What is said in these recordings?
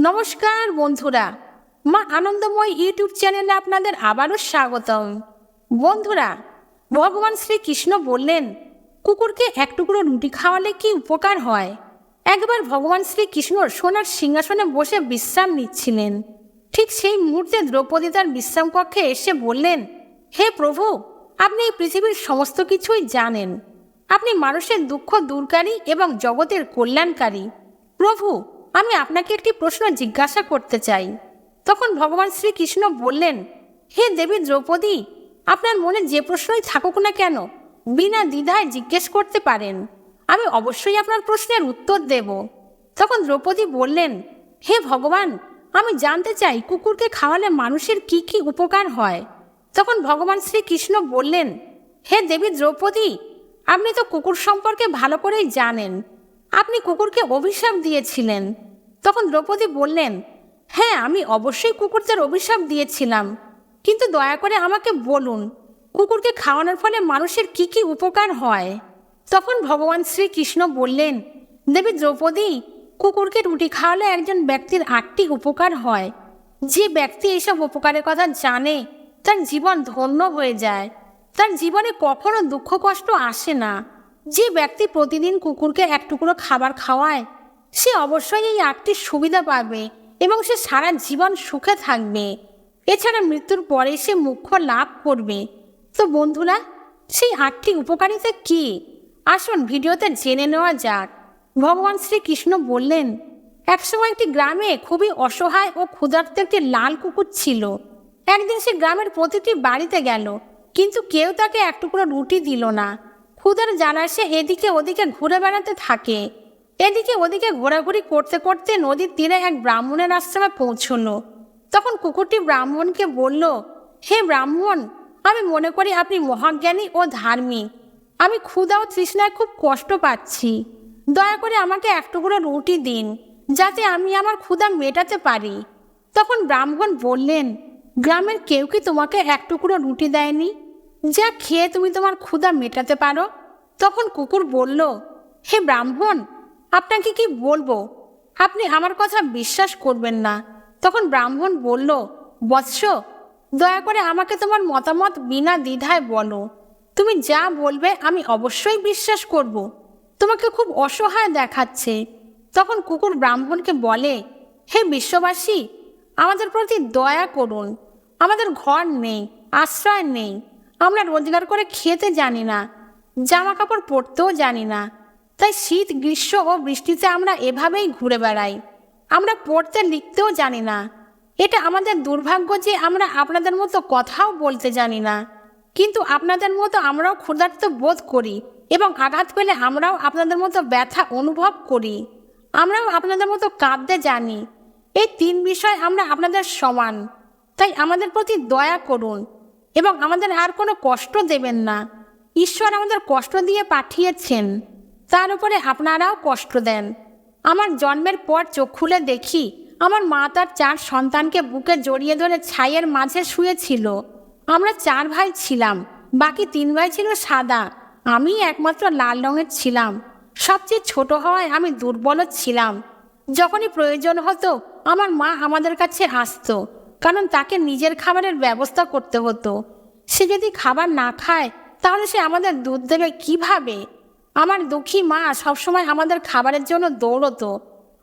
নমস্কার বন্ধুরা, মা আনন্দময় ইউটিউব চ্যানেলে আপনাদের আবারও স্বাগতম। বন্ধুরা, ভগবান শ্রীকৃষ্ণ বললেন কুকুরকে এক টুকরো রুটি খাওয়ালে কি উপকার হয়। একবার ভগবান শ্রীকৃষ্ণ সোনার সিংহাসনে বসে বিশ্রাম নিচ্ছিলেন। ঠিক সেই মুহূর্তে দ্রৌপদী তার বিশ্রাম কক্ষে এসে বললেন, হে প্রভু, আপনি এই পৃথিবীর সমস্ত কিছুই জানেন। আপনি মানুষের দুঃখ দূরকারী এবং জগতের কল্যাণকারী। প্রভু, আমি আপনাকে একটি প্রশ্ন জিজ্ঞাসা করতে চাই। তখন ভগবান শ্রীকৃষ্ণ বললেন, হে দেবী দ্রৌপদী, আপনার মনে যে প্রশ্নই থাকুক না কেন বিনা দ্বিধায় জিজ্ঞেস করতে পারেন, আমি অবশ্যই আপনার প্রশ্নের উত্তর দেব। তখন দ্রৌপদী বললেন, হে ভগবান, আমি জানতে চাই কুকুরকে খাওয়ালে মানুষের কি কি উপকার হয়। তখন ভগবান শ্রীকৃষ্ণ বললেন, হে দেবী দ্রৌপদী, আপনি তো কুকুর সম্পর্কে ভালো করেই জানেন। আপনি কুকুরকে অভিশাপ দিয়েছিলেন। তখন দ্রৌপদী বললেন, হ্যাঁ, আমি অবশ্যই কুকুরদের অভিশাপ দিয়েছিলাম, কিন্তু দয়া করে আমাকে বলুন কুকুরকে খাওয়ানোর ফলে মানুষের কি কি উপকার হয়। তখন ভগবান শ্রীকৃষ্ণ বললেন, দেবী দ্রৌপদী, কুকুরকে রুটি খাওয়ালে একজন ব্যক্তির 8টি উপকার হয়। যে ব্যক্তি এইসব উপকারের কথা জানে তার জীবন ধন্য হয়ে যায়, তার জীবনে কখনো দুঃখ কষ্ট আসে না। যে ব্যক্তি প্রতিদিন কুকুরকে এক টুকরো খাবার খাওয়ায় সে অবশ্যই এই 8টি সুবিধা পাবে এবং সে সারা জীবন সুখে থাকবে। এছাড়া মৃত্যুর পরে সে মোক্ষ লাভ করবে। তো বন্ধুরা, সেই 8টি উপকারিতা কি? আসুন ভিডিওতে জেনে নেওয়া যাক। ভগবান শ্রীকৃষ্ণ বললেন, একসময় একটি গ্রামে খুবই অসহায় ও ক্ষুধার্ত একটি লাল কুকুর ছিল। একদিন সে গ্রামের প্রতিটি বাড়িতে গেল, কিন্তু কেউ তাকে এক টুকরো রুটি দিল না। ক্ষুধার জ্বালায় সে এদিকে ওদিকে ঘুরে বেড়াতে থাকে। এদিকে ওদিকে ঘোরাঘুরি করতে করতে নদীর তীরে এক ব্রাহ্মণের আশ্রমে পৌঁছলো। তখন কুকুরটি ব্রাহ্মণকে বলল, হে ব্রাহ্মণ, আমি মনে করি আপনি মহাজ্ঞানী ও ধার্মিক। আমি ক্ষুধা ও তৃষ্ণায় খুব কষ্ট পাচ্ছি। দয়া করে আমাকে এক টুকরো রুটি দিন, যাতে আমি আমার ক্ষুধা মেটাতে পারি। তখন ব্রাহ্মণ বললেন, গ্রামের কেউ কি তোমাকে এক টুকরো রুটি দেয়নি যা খেয়ে তুমি তোমার ক্ষুধা মেটাতে পারো? তখন কুকুর বলল, হে ব্রাহ্মণ, আপনাকে কি বলবো, আপনি আমার কথা বিশ্বাস করবেন না। তখন ব্রাহ্মণ বলল, বৎস, দয়া করে আমাকে তোমার মতামত বিনা দ্বিধায় বলো। তুমি যা বলবে আমি অবশ্যই বিশ্বাস করব। তোমাকে খুব অসহায় দেখাচ্ছে। তখন কুকুর ব্রাহ্মণকে বলে, হে বিশ্ববাসী, আমাদের প্রতি দয়া করুন। আমাদের ঘর নেই, আশ্রয় নেই, আমরা রোজগার করে খেতে জানি না, জামা কাপড় পরতেও জানি না। তাই শীত গ্রীষ্ম ও বৃষ্টিতে আমরা এভাবেই ঘুরে বেড়াই। আমরা পড়তে লিখতেও জানি না। এটা আমাদের দুর্ভাগ্য যে আমরা আপনাদের মতো কথাও বলতে জানি না। কিন্তু আপনাদের মতো আমরাও ক্ষুধার্ত বোধ করি এবং আঘাত পেলে আমরাও আপনাদের মতো ব্যথা অনুভব করি। আমরাও আপনাদের মতো কাঁদতে জানি। এই 3 বিষয় আমরা আপনাদের সমান। তাই আমাদের প্রতি দয়া করুন এবং আমাদের আর কোনো কষ্ট দেবেন না। ঈশ্বর আমাদের কষ্ট দিয়ে পাঠিয়েছেন, তার উপরে আপনারাও কষ্ট দেন। আমার জন্মের পর চোখ খুলে দেখি আমার মা তার 4 সন্তানকে বুকে জড়িয়ে ধরে ছাইয়ের মাঝে শুয়েছিল। আমরা 4 ভাই ছিলাম, বাকি 3 ভাই ছিল সাদা, আমি একমাত্র লাল রঙের ছিলাম। সবচেয়ে ছোট হওয়ায় আমি দুর্বল ছিলাম। যখনই প্রয়োজন হতো আমার মা আমাদের কাছে আসতো, কারণ তাকে নিজের খাবারের ব্যবস্থা করতে হতো। সে যদি খাবার না খায় তাহলে সে আমাদের দুধ দেবে কিভাবে? আমার দুঃখী মা সবসময় আমাদের খাবারের জন্য দৌড়তো।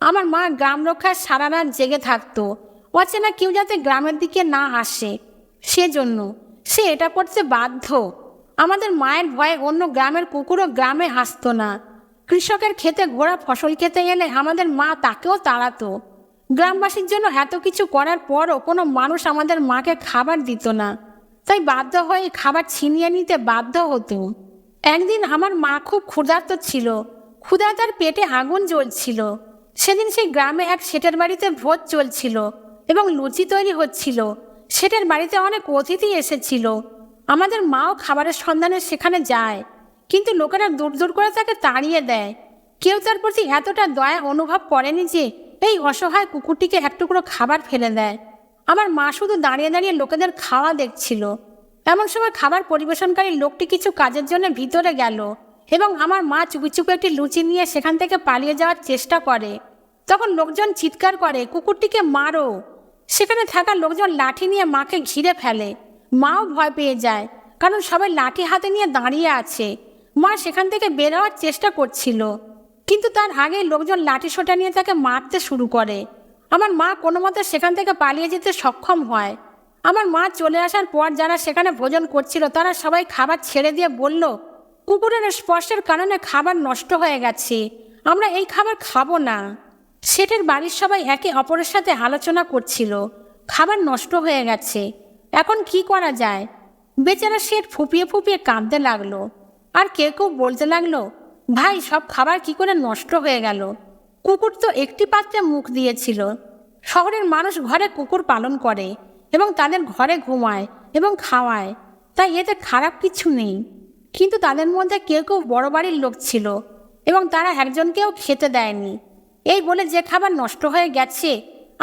আমার মা গ্রাম রক্ষায় সারা রাত জেগে থাকতো, অচেনা কেউ যাতে গ্রামের দিকে না আসে সেজন্য। সে এটা করতে বাধ্য। আমাদের মায়ের ভয়ে অন্য গ্রামের কুকুরও গ্রামে আসতো না। কৃষকের ক্ষেতে ঘোড়া ফসল খেতে এলে আমাদের মা তাকেও তাড়াতো। গ্রামবাসীর জন্য এত কিছু করার পরও কোনো মানুষ আমাদের মাকে খাবার দিত না, তাই বাধ্য হয়ে খাবার ছিনিয়ে নিতে বাধ্য হতো। একদিন আমার মা খুব ক্ষুধার্ত ছিল। ক্ষুধায় তার পেটে আগুন জ্বলছিল। সেদিন সেই গ্রামে এক শেঠের বাড়িতে ভোজ চলছিল এবং লুচি তৈরি হচ্ছিল। শেঠের বাড়িতে অনেক অতিথি এসেছিল। আমাদের মাও খাবারের সন্ধানে সেখানে যায়, কিন্তু লোকেরা দূর দূর করে তাকে তাড়িয়ে দেয়। কেউ তার প্রতি এতটা দয়া অনুভব করেনি যে এই অসহায় কুকুরটিকে এক টুকরো খাবার ফেলে দেয়। আমার মা শুধু দাঁড়িয়ে দাঁড়িয়ে লোকেদের খাওয়া দেখছিল। এমন সময় খাবার পরিবেশনকারী লোকটি কিছু কাজের জন্য ভিতরে গেল এবং আমার মা চুপি চুপি একটি লুচি নিয়ে সেখান থেকে পালিয়ে যাওয়ার চেষ্টা করে। তখন লোকজন চিৎকার করে, কুকুরটিকে মারো। সেখানে থাকা লোকজন লাঠি নিয়ে মাকে ঘিরে ফেলে। মাও ভয় পেয়ে যায়, কারণ সবাই লাঠি হাতে নিয়ে দাঁড়িয়ে আছে। মা সেখান থেকে বের হওয়ার চেষ্টা করছিল, কিন্তু তার আগে লোকজন লাঠি সোঁটা নিয়ে তাকে মারতে শুরু করে। আমার মা কোনো মতে সেখান থেকে পালিয়ে যেতে সক্ষম হয়। আমার মা চলে আসার পর যারা সেখানে ভোজন করছিল তারা সবাই খাবার ছেড়ে দিয়ে বলল, কুকুরের স্পর্শের কারণে খাবার নষ্ট হয়ে গেছে, আমরা এই খাবার খাবো না। শেঠের বাড়ির সবাই একে অপরের সাথে আলোচনা করছিল, খাবার নষ্ট হয়ে গেছে, এখন কি করা যায়। বেচারা শেঠ ফুপিয়ে ফুপিয়ে কাঁদতে লাগলো। আর কেউ কেউ বলতে লাগলো, ভাই সব খাবার কি করে নষ্ট হয়ে গেল, কুকুর তো একটি পাত্রে মুখ দিয়েছিল। শহরের মানুষ ঘরে কুকুর পালন করে এবং তাদের ঘরে ঘুমায় এবং খাওয়ায়, তাই এতে খারাপ কিছু নেই। কিন্তু তাদের মধ্যে কেউ কেউ বড় বাড়ির লোক ছিল এবং তারা একজনকেও খেতে দেয়নি, এই বলে যে খাবার নষ্ট হয়ে গেছে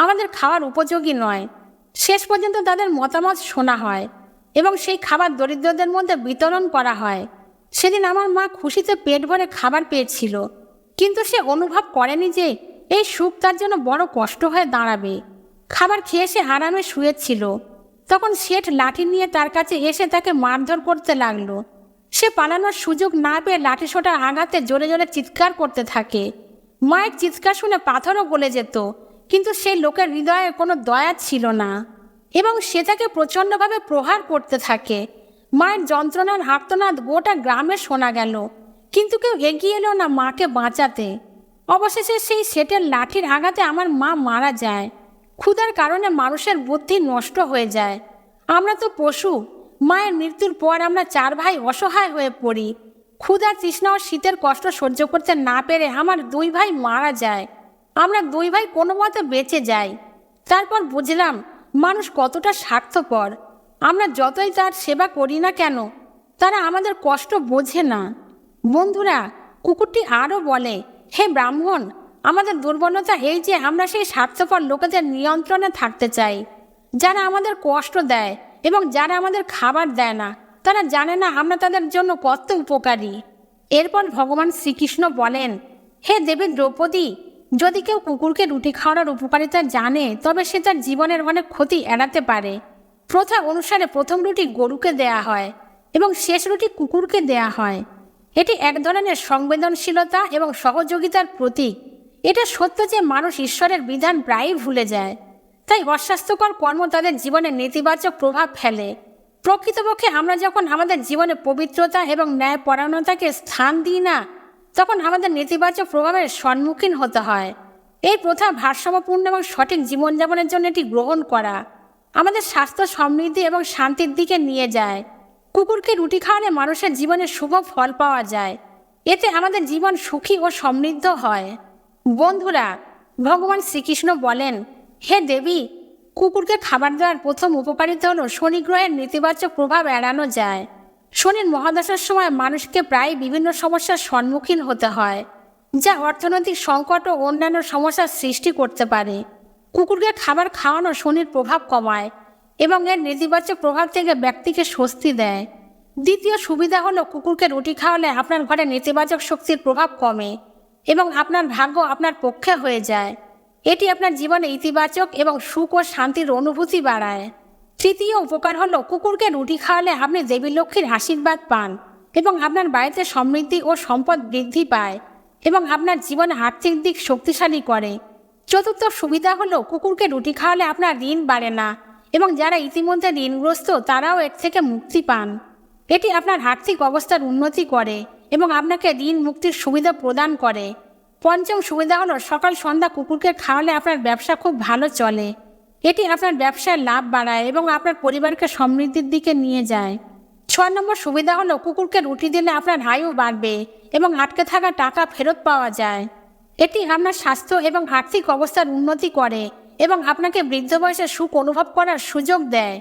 আমাদের খাওয়ার উপযোগী নয়। শেষ পর্যন্ত তাদের মতামত শোনা হয় এবং সেই খাবার দরিদ্রদের মধ্যে বিতরণ করা হয়। সেদিন আমার মা খুশিতে পেট ভরে খাবার পেয়েছিল, কিন্তু সে অনুভব করেনি যে এই সুখ তার জন্য বড় কষ্ট হয়ে দাঁড়াবে। খাবার খেয়ে সে আরামে শুয়েছিল, তখন শেঠ লাঠি নিয়ে তার কাছে এসে তাকে মারধর করতে লাগলো। সে পালানোর সুযোগ না পেয়ে লাঠি সোঁটার আঘাতে জোরে জোরে চিৎকার করতে থাকে। মায়ের চিৎকার শুনে পাথরও গলে যেত, কিন্তু সেই লোকের হৃদয়ে কোনো দয়া ছিল না এবং সে তাকে প্রচণ্ডভাবে প্রহার করতে থাকে। মায়ের যন্ত্রণার আর্তনাদ গোটা গ্রামে শোনা গেল, কিন্তু কেউ এগিয়ে এলো না মাকে বাঁচাতে। অবশেষে সেই শেঠের লাঠির আঘাতে আমার মা মারা যায়। ক্ষুধার কারণে মানুষের বুদ্ধি নষ্ট হয়ে যায়। আমরা তো পশু। মায়ের মৃত্যুর পর আমরা 4 ভাই অসহায় হয়ে পড়ি। ক্ষুধা, তৃষ্ণা ও শীতের কষ্ট সহ্য করতে না পেরে আমার 2 ভাই মারা যায়। আমরা 2 ভাই কোনো মতে বেঁচে যাই। তারপর বুঝলাম মানুষ কতটা স্বার্থপর। আমরা যতই তার সেবা করি না কেন, তারা আমাদের কষ্ট বোঝে না। বন্ধুরা, কুকুরটি আরও বলে, হে ব্রাহ্মণ, আমাদের দুর্বলতা এই যে আমরা সেই স্বার্থপর লোকেদের নিয়ন্ত্রণে থাকতে চাই, যারা আমাদের কষ্ট দেয় এবং যারা আমাদের খাবার দেয় না। তারা জানে না আমরা তাদের জন্য কত উপকারী। এরপর ভগবান শ্রীকৃষ্ণ বলেন, হে দেবী দ্রৌপদী, যদি কেউ কুকুরকে রুটি খাওয়ানোর উপকারিতা জানে তবে সে তার জীবনের অনেক ক্ষতি এড়াতে পারে। প্রথা অনুসারে প্রথম রুটি গরুকে দেয়া হয় এবং শেষ রুটি কুকুরকে দেয়া হয়। এটি এক ধরনের সংবেদনশীলতা এবং সহযোগিতার প্রতীক। এটা সত্য যে মানুষ ঈশ্বরের বিধান প্রায়ই ভুলে যায়, তাই অস্বাস্থ্যকর কর্ম তাদের জীবনে নেতিবাচক প্রভাব ফেলে। প্রকৃতপক্ষে আমরা যখন আমাদের জীবনে পবিত্রতা এবং ন্যায়পরায়ণতাকে স্থান দিই না, তখন আমাদের নেতিবাচক প্রভাবের সম্মুখীন হতে হয়। এই প্রথা ভারসাম্যপূর্ণ এবং সঠিক জীবনযাপনের জন্য এটি গ্রহণ করা আমাদের স্বাস্থ্য, সমৃদ্ধি এবং শান্তির দিকে নিয়ে যায়। কুকুরকে রুটি খাওয়ালে মানুষের জীবনে শুভ ফল পাওয়া যায়। এতে আমাদের জীবন সুখী ও সমৃদ্ধ হয়। বন্ধুরা, ভগবান শ্রীকৃষ্ণ বলেন, হে দেবী, কুকুরকে খাবার দেওয়ার প্রথম উপকারিতা হলো শনি গ্রহের নেতিবাচক প্রভাব এড়ানো যায়। শনির মহাদশার সময় মানুষকে প্রায় বিভিন্ন সমস্যার সম্মুখীন হতে হয়, যা অর্থনৈতিক সংকট ও অন্যান্য সমস্যার সৃষ্টি করতে পারে। কুকুরকে খাবার খাওয়ানো শনির প্রভাব কমায় এবং এর নেতিবাচক প্রভাব থেকে ব্যক্তিকে স্বস্তি দেয়। দ্বিতীয় সুবিধা হলো, কুকুরকে রুটি খাওয়ালে আপনার ঘরে নেতিবাচক শক্তির প্রভাব কমে এবং আপনার ভাগ্য আপনার পক্ষে হয়ে যায়। এটি আপনার জীবনে ইতিবাচক এবং সুখ ও শান্তির অনুভূতি বাড়ায়। তৃতীয় উপকার হলো, কুকুরকে রুটি খাওয়ালে আপনি দেবী লক্ষ্মীর আশীর্বাদ পান এবং আপনার বাড়িতে সমৃদ্ধি ও সম্পদ বৃদ্ধি পায় এবং আপনার জীবনে আর্থিক দিক শক্তিশালী করে। চতুর্থ সুবিধা হলো, কুকুরকে রুটি খাওয়ালে আপনার ঋণ বাড়ে না এবং যারা ইতিমধ্যে ঋণগ্রস্ত তারাও এর থেকে মুক্তি পান। এটি আপনার আর্থিক অবস্থার উন্নতি করে এবং আপনাকে ঋণ মুক্তির সুবিধা প্রদান করে। পঞ্চম সুবিধা হলো, সকাল সন্ধ্যা কুকুরকে খাওয়ালে আপনার ব্যবসা খুব ভালো চলে। এটি আপনার ব্যবসায় লাভ বাড়ায় এবং আপনার পরিবারকে সমৃদ্ধির দিকে নিয়ে যায়। 6 নম্বর সুবিধা হলো, কুকুরকে রুটি দিলে আপনার আয়ু বাড়বে এবং আটকে থাকা টাকা ফেরত পাওয়া যায়। এটি আপনার স্বাস্থ্য এবং আর্থিক অবস্থার উন্নতি করে এবং আপনাকে বৃদ্ধ বয়সে সুখ অনুভব করার সুযোগ দেয়।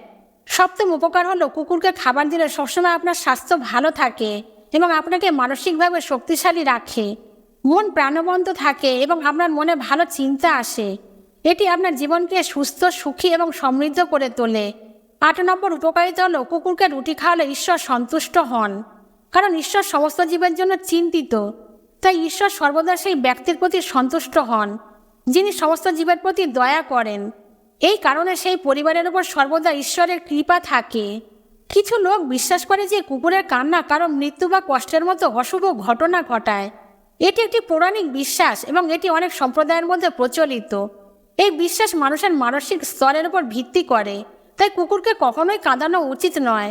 সপ্তম উপকার হলো, কুকুরকে খাবার দিলে সবসময় আপনার স্বাস্থ্য ভালো থাকে এবং আপনাকে মানসিকভাবে শক্তিশালী রাখে। মন প্রাণবন্ত থাকে এবং আপনার মনে ভালো চিন্তা আসে। এটি আপনার জীবনকে সুস্থ, সুখী এবং সমৃদ্ধ করে তোলে। 8 নম্বর উপকারিতা হলো, কুকুরকে রুটি খাওয়ালে ঈশ্বর সন্তুষ্ট হন, কারণ ঈশ্বর সমস্ত জীবের জন্য চিন্তিত। তাই ঈশ্বর সর্বদা সেই ব্যক্তির প্রতি সন্তুষ্ট হন যিনি সমস্ত জীবের প্রতি দয়া করেন। এই কারণে সেই পরিবারের উপর সর্বদা ঈশ্বরের কৃপা থাকে। কিছু লোক বিশ্বাস করে যে কুকুরের কান্না কারো মৃত্যু বা কষ্টের মতো অশুভ ঘটনা ঘটায়। এটি একটি পৌরাণিক বিশ্বাস এবং এটি অনেক সম্প্রদায়ের মধ্যে প্রচলিত। এই বিশ্বাস মানুষের মানসিক স্তরের উপর ভিত্তি করে, তাই কুকুরকে কখনোই কাঁদানো উচিত নয়।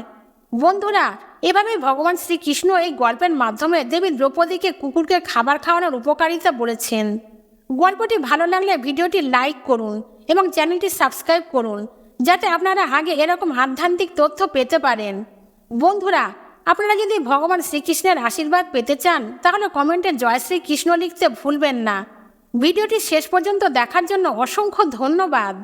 বন্ধুরা, এভাবেই ভগবান শ্রীকৃষ্ণ এই গল্পের মাধ্যমে দেবী দ্রৌপদীকে কুকুরকে খাবার খাওয়ানোর উপকারিতা বলেছেন। গল্পটি ভালো লাগলে ভিডিওটি লাইক করুন এবং চ্যানেলটি সাবস্ক্রাইব করুন, যাতে আপনারা আগে এরকম আধ্যাত্মিক তথ্য পেতে পারেন। বন্ধুরা, আপনারা যদি ভগবান শ্রীকৃষ্ণের আশীর্বাদ পেতে চান তাহলে কমেন্টে জয় শ্রীকৃষ্ণ লিখতে ভুলবেন না। ভিডিওটি শেষ পর্যন্ত দেখার জন্য অসংখ্য ধন্যবাদ।